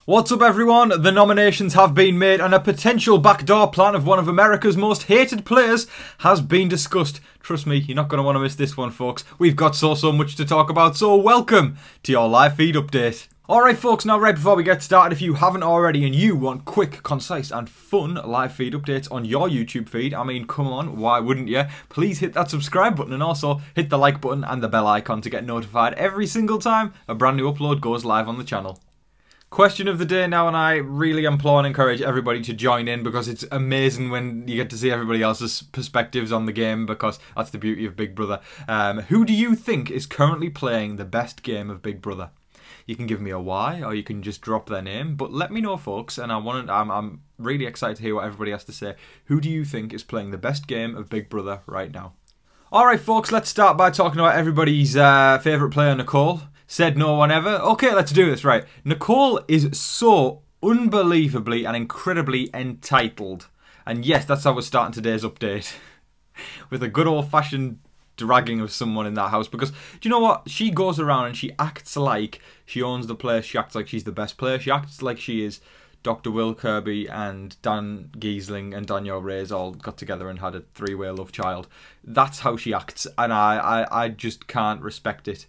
What's up everyone? The nominations have been made and a potential backdoor plan of one of America's most hated players has been discussed. Trust me, you're not going to want to miss this one, folks. We've got so much to talk about, so welcome to your live feed update. Alright folks, now right before we get started, if you haven't already and you want quick, concise and fun live feed updates on your YouTube feed, I mean come on, why wouldn't you? Please hit that subscribe button and also hit the like button and the bell icon to get notified every single time a brand new upload goes live on the channel. Question of the day now, and I really implore and encourage everybody to join in because it's amazing when you get to see everybody else's perspectives on the game, because that's the beauty of Big Brother. Who do you think is currently playing the best game of Big Brother? You can give me a why, or you can just drop their name, but let me know folks, and I'm really excited to hear what everybody has to say. Who do you think is playing the best game of Big Brother right now? Alright folks, let's start by talking about everybody's favourite player, Nicole. Said no one ever. Okay, let's do this, right. Nicole is so unbelievably and incredibly entitled. And yes, that's how we're starting today's update. With a good old-fashioned dragging of someone in that house. Because, do you know what? She goes around and she acts like she owns the place. She acts like she's the best player. She acts like she is Dr. Will Kirby and Dan Giesling and Daniel Reyes all got together and had a three-way love child. That's how she acts. And I just can't respect it.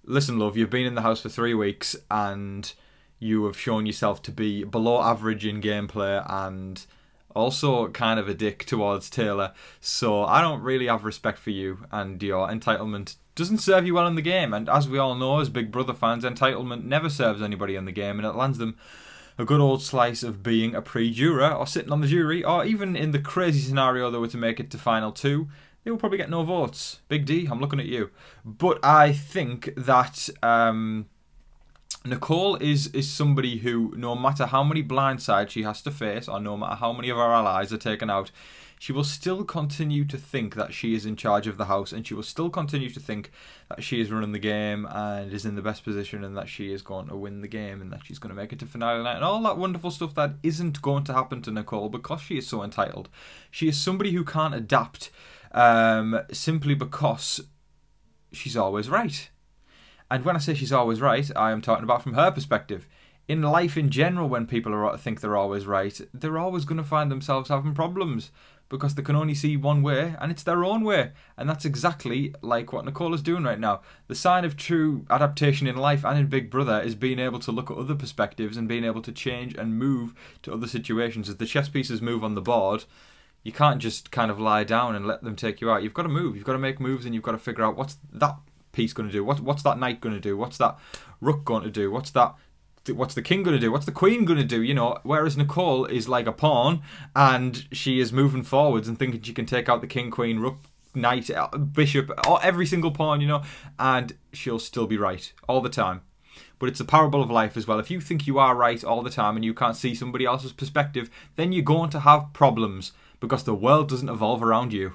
Listen, love, you've been in the house for 3 weeks and you have shown yourself to be below average in gameplay and also kind of a dick towards Taylor. So I don't really have respect for you, and your entitlement doesn't serve you well in the game. And as we all know, as Big Brother fans, entitlement never serves anybody in the game, and it lands them a good old slice of being a pre-juror or sitting on the jury, or even in the crazy scenario they were to make it to Final 2. They will probably get no votes. Big D, I'm looking at you. But I think that Nicole is somebody who, no matter how many blindsides she has to face, or no matter how many of her allies are taken out, she will still continue to think that she is in charge of the house, and she will still continue to think that she is running the game and is in the best position, and that she is going to win the game, and that she's going to make it to finale night, and all that wonderful stuff that isn't going to happen to Nicole because she is so entitled. She is somebody who can't adapt simply because she's always right. And when I say she's always right, I am talking about from her perspective. In life in general, when people think they're always right, they're always going to find themselves having problems because they can only see one way, and it's their own way. And that's exactly like what Nicole is doing right now. The sign of true adaptation in life and in Big Brother is being able to look at other perspectives and being able to change and move to other situations. As the chess pieces move on the board, you can't just kind of lie down and let them take you out. You've got to move. You've got to make moves, and you've got to figure out what's that piece going to do. What's that knight going to do? What's that rook going to do? What's the king going to do? What's the queen going to do? You know, whereas Nicole is like a pawn, and she is moving forwards and thinking she can take out the king, queen, rook, knight, bishop, or every single pawn, you know, and she'll still be right all the time. But it's a parable of life as well. If you think you are right all the time and you can't see somebody else's perspective, then you're going to have problems, because the world doesn't evolve around you.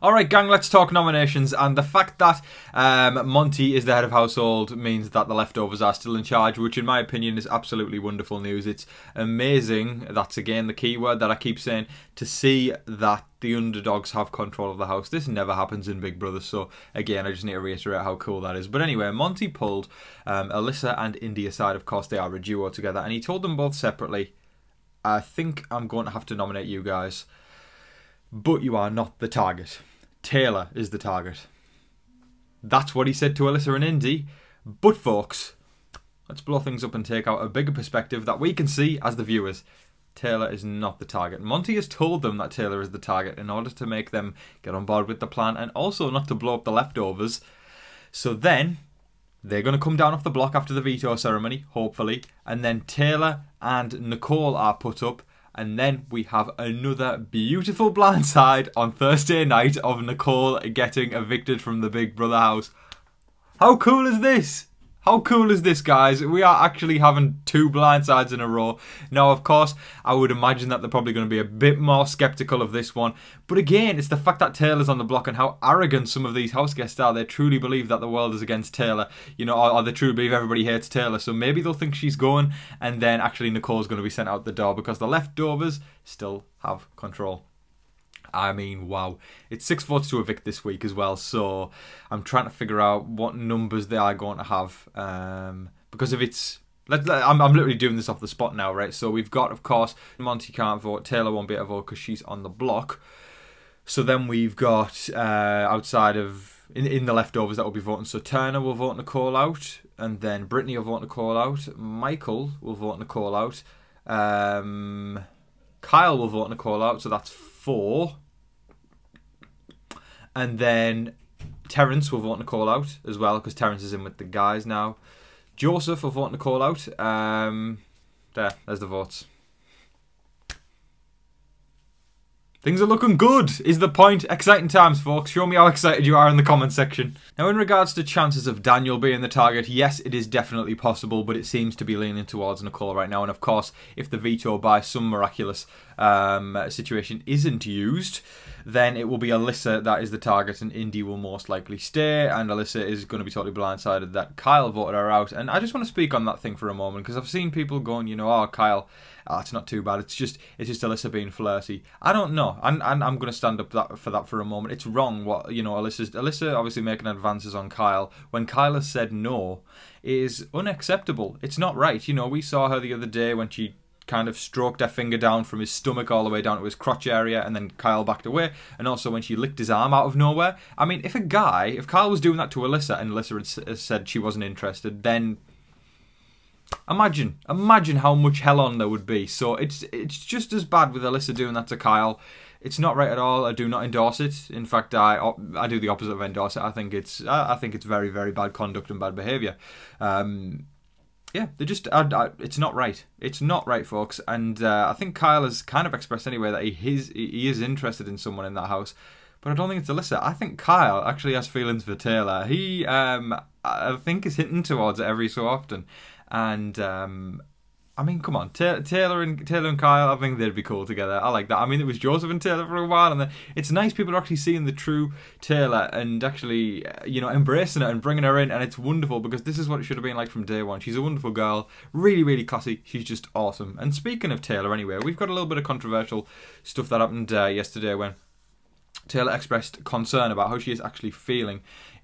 Alright gang, let's talk nominations, and the fact that Monty is the head of household means that the leftovers are still in charge, which in my opinion is absolutely wonderful news. It's amazing, that's again the key word that I keep saying, to see that the underdogs have control of the house. This never happens in Big Brother, so again I just need to reiterate how cool that is. But anyway, Monty pulled Alyssa and Indy aside. Of course they are a duo together, and he told them both separately, I think I'm going to have to nominate you guys, but you are not the target. Taylor is the target. That's what he said to Alyssa and Indy. But folks, let's blow things up and take out a bigger perspective that we can see as the viewers. Taylor is not the target. Monty has told them that Taylor is the target in order to make them get on board with the plan, and also not to blow up the leftovers. So then they're going to come down off the block after the veto ceremony, hopefully, and then Taylor and Nicole are put up. And then we have another beautiful blindside on Thursday night of Nicole getting evicted from the Big Brother house. How cool is this? How cool is this, guys? We are actually having 2 blindsides in a row. Now, of course, I would imagine that they're probably going to be a bit more sceptical of this one. But again, it's the fact that Taylor's on the block and how arrogant some of these house guests are. They truly believe that the world is against Taylor, you know, or they truly believe everybody hates Taylor. So maybe they'll think she's going, and then actually Nicole's going to be sent out the door because the leftovers still have control. I mean, wow. It's 6 votes to evict this week as well, so I'm trying to figure out what numbers they are going to have. Because if it's I'm literally doing this off the spot now, right? So we've got, of course, Monty can't vote. Taylor won't be able to vote because she's on the block. So then we've got, outside of, in the leftovers that will be voting. So Turner will vote Nicole out. And then Brittany will vote Nicole out. Michael will vote Nicole out. Kyle will vote Nicole out. So that's 4. And then Terence will vote Nicole out as well, because Terence is in with the guys now. Joseph will vote Nicole out. There's the votes. Things are looking good, is the point. Exciting times, folks. Show me how excited you are in the comment section. Now, in regards to chances of Daniel being the target, yes, it is definitely possible, but it seems to be leaning towards Nicole right now. And of course, if the veto by some miraculous situation isn't used, then it will be Alyssa that is the target, and Indy will most likely stay, and Alyssa is going to be totally blindsided that Kyle voted her out. And I just want to speak on that thing for a moment, because I've seen people going, you know, oh, Kyle, it's not too bad. It's just Alyssa being flirty. I don't know, and I'm going to stand up for that for a moment. It's wrong what, you know, Alyssa obviously making advances on Kyle when Kyle has said no is unacceptable. It's not right. You know, we saw her the other day when she kind of stroked her finger down from his stomach all the way down to his crotch area, and then Kyle backed away, and also when she licked his arm out of nowhere. I mean, if Kyle was doing that to Alyssa and Alyssa had said she wasn't interested, then imagine how much hell on there would be. So it's just as bad with Alyssa doing that to Kyle. It's not right at all. I do not endorse it. In fact, I do the opposite of endorse it. I think it's very, very bad conduct and bad behaviour. Yeah, they just it's not right. It's not right, folks. And I think Kyle has kind of expressed anyway that he is interested in someone in that house. But I don't think it's Alyssa. I think Kyle actually has feelings for Taylor. He, I think, is hinting towards it every so often. And I mean, come on, Taylor and Kyle, I think they'd be cool together. I like that. I mean, it was Joseph and Taylor for a while, and then it's nice people are actually seeing the true Taylor and actually, you know, embracing it and bringing her in, and it's wonderful because this is what it should have been like from day one. She's a wonderful girl, really, really classy. She's just awesome. And speaking of Taylor, anyway, we've got a little bit of controversial stuff that happened yesterday when Taylor expressed concern about how she is actually feeling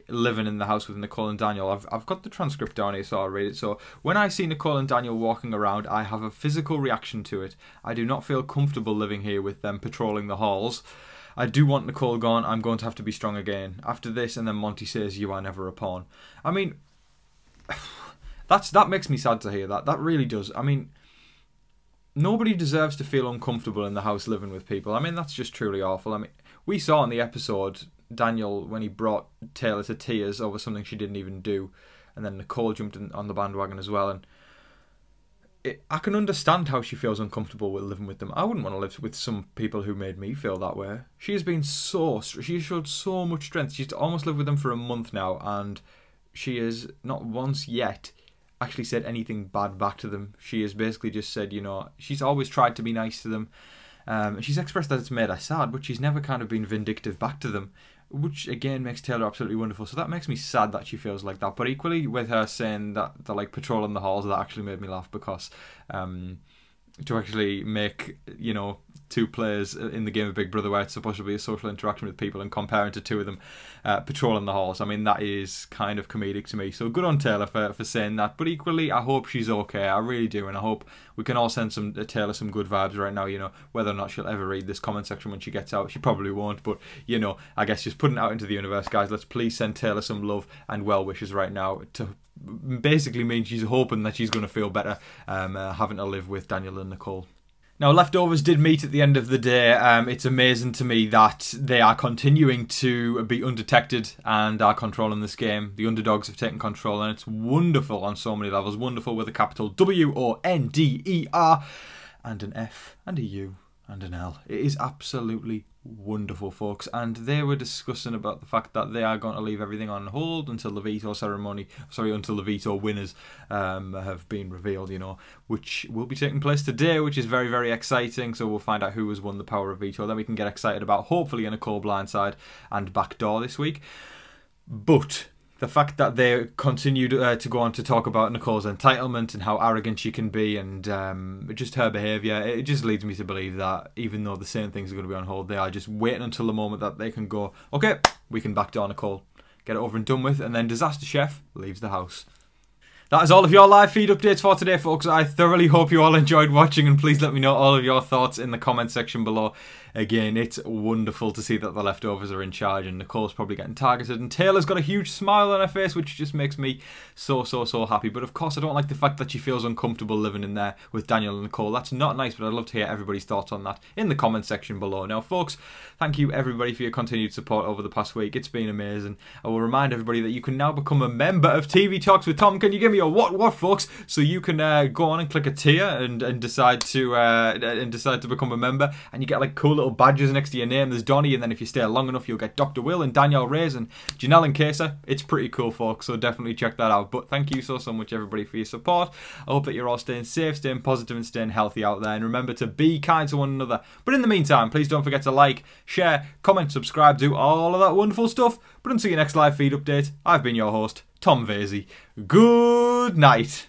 living in the house with Nicole and Daniel. I've got the transcript down here, so I'll read it. So, when I see Nicole and Daniel walking around, I have a physical reaction to it. I do not feel comfortable living here with them patrolling the halls. I do want Nicole gone. I'm going to have to be strong again. After this, and then Monty says, "You are never a pawn." I mean, that makes me sad to hear that. That really does. I mean, nobody deserves to feel uncomfortable in the house living with people. I mean, that's just truly awful. I mean, we saw in the episode Daniel when he brought Taylor to tears over something she didn't even do, and then Nicole jumped on the bandwagon as well. And I can understand how she feels uncomfortable with living with them. I wouldn't want to live with some people who made me feel that way. She has been she showed so much strength. She's almost lived with them for a month now, and she has not once yet actually said anything bad back to them. She has basically just said, you know, she's always tried to be nice to them. She's expressed that it's made her sad, but she's never kind of been vindictive back to them, which again makes Taylor absolutely wonderful. So that makes me sad that she feels like that. But equally with her saying that they're like patrolling the halls, that actually made me laugh, because to actually make, you know, two players in the game of Big Brother where it's supposed to be a social interaction with people and comparing to two of them patrolling the halls, I mean, that is kind of comedic to me. So good on Taylor for saying that. But equally, I hope she's okay. I really do. And I hope we can all send Taylor some good vibes right now, you know, whether or not she'll ever read this comment section when she gets out. She probably won't. But, you know, I guess just putting it out into the universe, guys, let's please send Taylor some love and well wishes right now, to basically mean she's hoping that she's going to feel better having to live with Daniel and Nicole. Now, leftovers did meet at the end of the day. It's amazing to me that they are continuing to be undetected and are controlling this game. The underdogs have taken control, and it's wonderful on so many levels. Wonderful with a capital WONDER and an F and a U and an L. It is absolutely wonderful, folks. And they were discussing about the fact that they are going to leave everything on hold until the veto ceremony, until the veto winners have been revealed, you know, which will be taking place today, which is very, very exciting. So we'll find out who has won the power of veto. Then we can get excited about hopefully a Nicole blindside and backdoor this week. But the fact that they continued to go on to talk about Nicole's entitlement and how arrogant she can be, and just her behaviour, it just leads me to believe that even though the same things are going to be on hold, they are just waiting until the moment that they can go, okay, we can backdoor Nicole, get it over and done with, and then Disaster Chef leaves the house. That is all of your live feed updates for today, folks. I thoroughly hope you all enjoyed watching, and please let me know all of your thoughts in the comment section below. Again, it's wonderful to see that the leftovers are in charge, and Nicole's probably getting targeted, and Taylor's got a huge smile on her face, which just makes me so happy. But of course, I don't like the fact that she feels uncomfortable living in there with Daniel and Nicole. That's not nice, but I'd love to hear everybody's thoughts on that in the comment section below. Now, folks, thank you everybody for your continued support over the past week. It's been amazing. I will remind everybody that you can now become a member of TV Talks with Tom. Can you give me a what, folks? So you can go on and click a tier and decide to become a member, and you get like cool little badges next to your name. There's Donnie, and then if you stay long enough, you'll get Dr. Will and Danielle Reyes and Janelle and Kesa. It's pretty cool, folks, so definitely check that out. But thank you so much, everybody, for your support. I hope that you're all staying safe, staying positive, and staying healthy out there. And remember to be kind to one another. But in the meantime, please don't forget to like, share, comment, subscribe, do all of that wonderful stuff. But until your next live feed update, I've been your host, Tom Vasey. Good night.